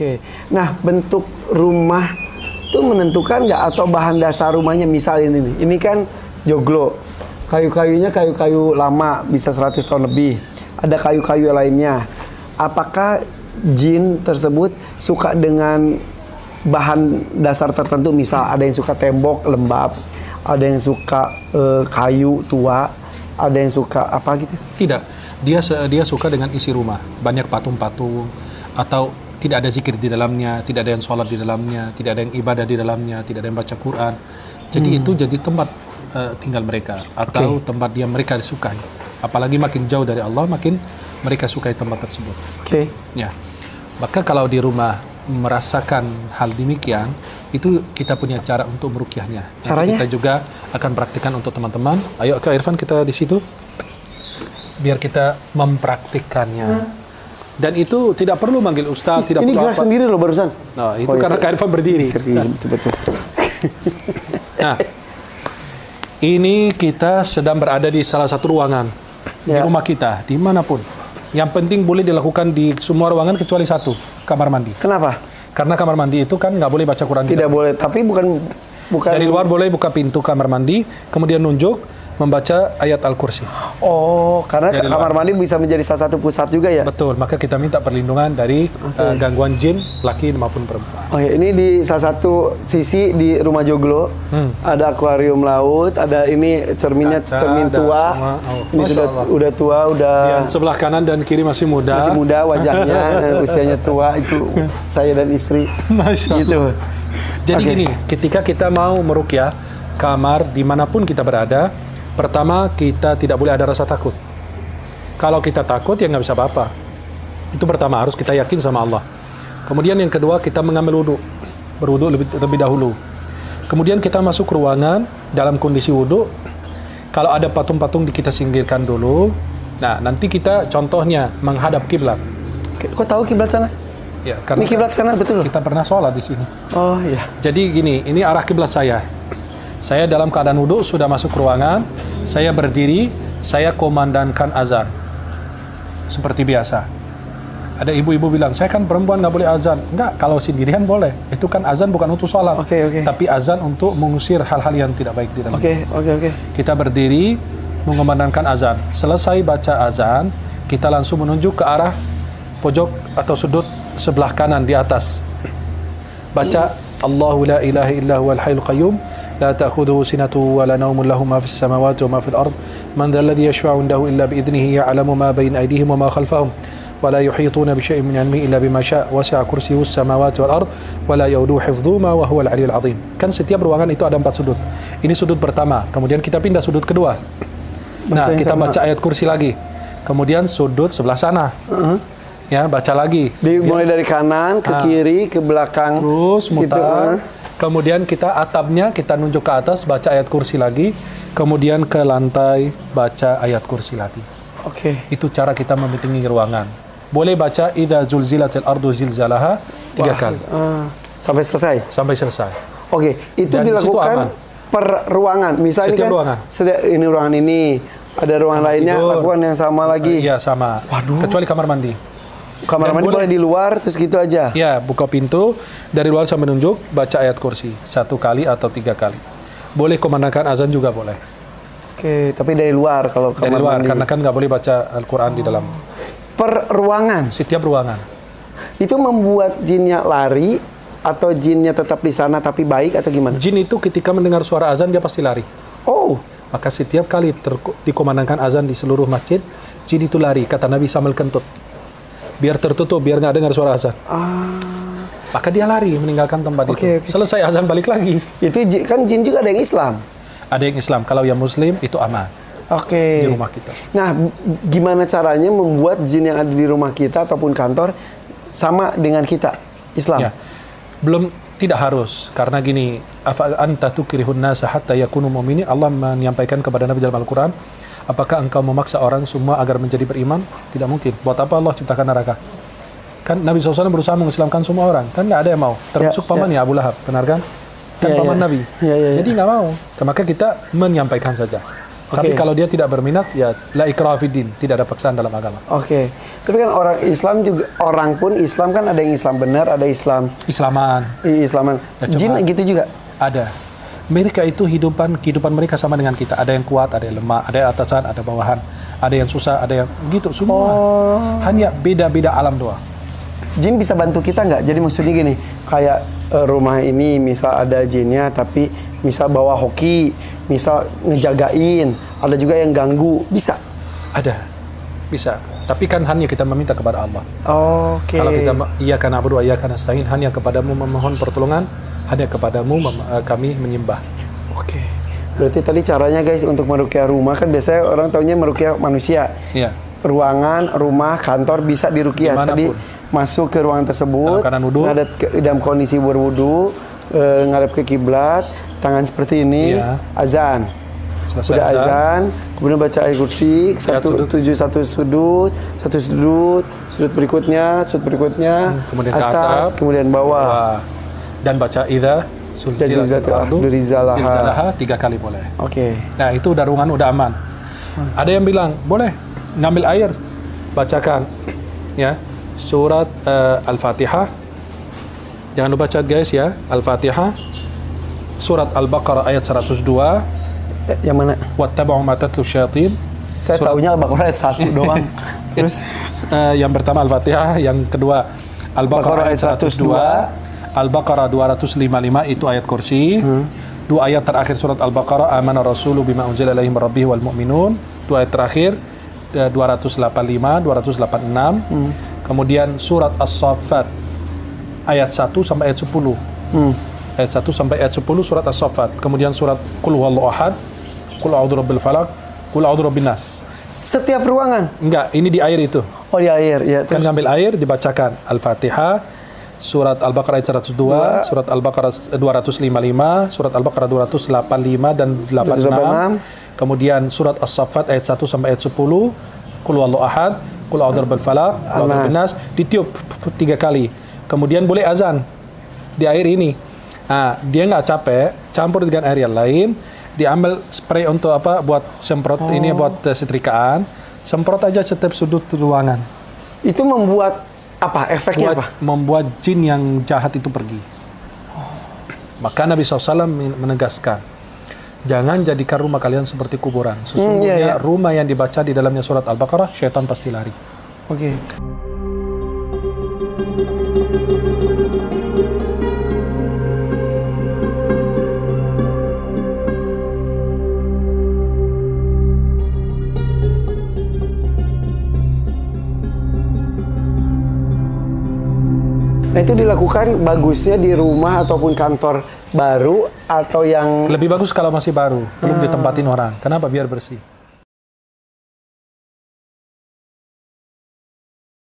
Oke. Nah, bentuk rumah itu menentukan nggak, atau bahan dasar rumahnya? Misal ini kan joglo, kayu-kayunya kayu-kayu lama, bisa 100 tahun lebih. Ada kayu-kayu lainnya. Apakah jin tersebut suka dengan bahan dasar tertentu? Misal ada yang suka tembok lembab, ada yang suka kayu tua, ada yang suka apa gitu? Tidak, dia suka dengan isi rumah, banyak patung-patung, atau tidak ada zikir di dalamnya, tidak ada yang sholat di dalamnya, tidak ada yang ibadah di dalamnya, tidak ada yang baca Quran. Jadi itu jadi tempat tinggal mereka, atau tempat dia mereka disukai. Apalagi makin jauh dari Allah, makin mereka sukai tempat tersebut. Ya, maka kalau di rumah merasakan hal demikian, itu kita punya cara untuk merukyahnya. Caranya? Kita juga akan praktikkan untuk teman-teman. Ayo Kak Irfan, kita di situ biar kita mempraktikkannya. Dan itu tidak perlu manggil ustaz, tidak ini perlu gerak sendiri loh barusan. Nah, itu karena Kak Irfan berdiri. Betul. Nah, ini kita sedang berada di salah satu ruangan di rumah kita, dimanapun. Yang penting boleh dilakukan di semua ruangan kecuali satu, kamar mandi. Kenapa? Karena kamar mandi itu kan nggak boleh baca Quran. Tidak boleh, tapi bukan dari luar boleh buka pintu kamar mandi, kemudian nunjuk membaca ayat Al-Kursi. Oh, karena kamar mandi bisa menjadi salah satu pusat juga ya? Betul, maka kita minta perlindungan dari gangguan jin, laki maupun perempuan. Oh ya, ini di salah satu sisi di rumah joglo, ada akuarium laut, ada ini cerminnya, cermin tua. Ini udah tua, udah. Yang sebelah kanan dan kiri masih muda. Masih muda wajahnya, usianya tua, itu saya dan istri. Masya Allah. Gitu. Jadi gini, ketika kita mau merukyah kamar dimanapun kita berada, pertama, kita tidak boleh ada rasa takut. Kalau kita takut, ya nggak bisa apa-apa. Itu pertama, harus kita yakin sama Allah. Kemudian yang kedua, kita mengambil wudhu. Berwudhu lebih dahulu. Kemudian kita masuk ke ruangan dalam kondisi wudhu. Kalau ada patung-patung, kita singkirkan dulu. Nah, nanti kita contohnya menghadap kiblat. Kok tahu kiblat sana? Ya, karena ini kiblat sana betul. Kita pernah sholat di sini. Oh iya. Jadi gini, ini arah kiblat saya. Saya dalam keadaan wudhu sudah masuk ke ruangan, saya berdiri, saya komandankan azan. Seperti biasa. Ada ibu-ibu bilang, saya kan perempuan nggak boleh azan. Enggak, kalau sendirian boleh. Itu kan azan bukan untuk sholat. Tapi azan untuk mengusir hal-hal yang tidak baik di dalam. Oke. Kita berdiri, mengumandangkan azan. Selesai baca azan, kita langsung menunjuk ke arah pojok atau sudut sebelah kanan di atas. Baca, Allahu la ilaha illa huwal hayyul qayyum. لا تأخذه سنة ولا نوم له ما في السماوات وما في الأرض من ذا الذي يشفع عنده إلا بإذنه يعلم ما بين أيديهم وما خلفهم ولا يحيطون بشيء من علمه إلا بما شاء وسع كرسيه السماوات والأرض ولا يؤوده حفظهما وهو العلي العظيم. Kan setiap ruangan itu ada 4 sudut. Ini sudut pertama, kemudian kita pindah sudut kedua. Nah, kita baca ayat kursi lagi. Kemudian sudut sebelah sana. Ya, baca lagi. Mulai dari kanan ke kiri ke belakang. Terus mutar. Kemudian kita atapnya kita nunjuk ke atas, baca ayat kursi lagi. Kemudian ke lantai, baca ayat kursi lagi. Itu cara kita membentengi ruangan. Boleh baca idza zulzilatil ardu zilzalaha 3 kali. Sampai selesai? Sampai selesai. Itu dan dilakukan per ruangan. Misalnya setiap kan ruangan. Ini ruangan ini, ada ruangan lainnya, lakukan yang sama lagi. Iya, sama. Waduh. Kecuali kamar mandi. Kamar mandi boleh di luar, terus gitu aja? Ya, buka pintu, dari luar sampai menunjuk, baca ayat kursi. 1 kali atau 3 kali. Boleh komandangkan azan juga boleh. Tapi dari luar kalau kamar dari luar, mandi. karena kan nggak boleh baca Al-Quran di dalam. Per ruangan? Setiap ruangan. Itu membuat jinnya lari, atau jinnya tetap di sana tapi baik, atau gimana? Jin itu ketika mendengar suara azan, dia pasti lari. Maka setiap kali dikomandangkan azan di seluruh masjid, jin itu lari, kata Nabi sambil kentut. Biar tertutup, biar nggak dengar suara azan. Maka dia lari meninggalkan tempat itu. Selesai azan balik lagi. Itu kan jin juga ada yang Islam? Ada yang Islam. Kalau yang Muslim itu aman. Di rumah kita. Nah, gimana caranya membuat jin yang ada di rumah kita ataupun kantor sama dengan kita, Islam? Ya. Belum, tidak harus. Karena gini, afa anta tukrihun nasa hatta yakunu mu'minin. Allah menyampaikan kepada Nabi dalam Al-Quran, apakah engkau memaksa orang semua agar menjadi beriman? Tidak mungkin. Buat apa Allah ciptakan neraka? Kan Nabi SAW berusaha mengislamkan semua orang. Kan nggak ada yang mau. Termasuk pamannya Abu Lahab. Benar kan? Kan paman Nabi. Jadi nggak mau. Maka kita menyampaikan saja. Tapi kalau dia tidak berminat, ya la ikraha fiddin, tidak ada paksaan dalam agama. Oke. Tapi kan orang Islam juga, orang pun Islam kan ada yang Islam benar, ada Islam Islaman. Islaman. Ya, Jin gitu juga. Ada. Mereka itu kehidupan mereka sama dengan kita. Ada yang kuat, ada yang lemah, ada yang atasan, ada bawahan, ada yang susah, ada yang gitu semua. Hanya beda-beda alam doa. Jin bisa bantu kita nggak? Jadi maksudnya gini, kayak rumah ini misal ada jinnya, tapi misal bawa hoki, misal ngejagain, ada juga yang ganggu, bisa? Ada, bisa. Tapi kan hanya kita meminta kepada Allah. Oke. Kalau kita iyyaka na'budu wa iyyaka nasta'in, hanya kepadamu memohon pertolongan, hanya kepadamu kami menyembah. Oke. Berarti tadi caranya guys untuk meruqyah rumah kan biasanya orang taunya meruqyah manusia. Iya. Ruangan, rumah, kantor bisa diruqyah. Tadi masuk ke ruangan tersebut, ngadep dalam kondisi berwudu, ngadep ke kiblat, tangan seperti ini, azan. Sudah azan, kemudian baca ayat kursi, satu sudut berikutnya, kemudian atas, kemudian bawah. Dan baca idza zulzilatil ardu zilzalaha 3 kali boleh. Oke. Nah, itu udah ruangan udah aman. Ada yang bilang, boleh ngambil air, bacakan ya. Surat Al-Fatihah. Jangan lupa cat guys ya. Al-Fatihah. Surat Al-Baqarah ayat 102. Yang mana? Wattaba'u ma tatlu syayatin. Saya tahunya Al-Baqarah ayat 1 doang. Terus yang pertama Al-Fatihah, yang kedua Al-Baqarah ayat 102. Al-Baqarah 255 itu ayat kursi. Dua ayat terakhir surat Al-Baqarah, amana rasulu bima unzila ilaihi min rabbih wal mu'minun. Dua ayat terakhir 285, 286. Kemudian surat As-Saffat ayat 1 sampai ayat 10. Ayat 1 sampai ayat 10 surat As-Saffat. Kemudian surat Qul huwallahu ahad, Qul a'udzu birabbil falaq, Qul a'udzu birabbin nas. Setiap ruangan? Enggak, ini di air itu. Oh, di air ya. Kan ngambil air dibacakan Al-Fatihah, surat Al-Baqarah ayat 102, surat Al-Baqarah 255, surat Al-Baqarah 285 dan 86. Kemudian surat As-Saffat ayat 1 sampai ayat 10, Qul huwallahu ahad, Qul a'udzu birabbil falaq, Qul a'udzu birabbin nas, ditiup 3 kali. Kemudian boleh azan di air ini. Nah, dia nggak capek, campur dengan air yang lain, diambil spray untuk apa? Buat semprot ini buat setrikaan, semprot aja setiap sudut ruangan. Itu membuat apa? Efeknya apa? Membuat jin yang jahat itu pergi. Maka Nabi SAW menegaskan, jangan jadikan rumah kalian seperti kuburan. Sesungguhnya rumah yang dibaca di dalamnya surat Al-Baqarah, syaitan pasti lari. Oke. Nah, itu dilakukan bagusnya di rumah ataupun kantor baru atau yang... Lebih bagus kalau masih baru, belum ditempatin orang. Kenapa? Biar bersih.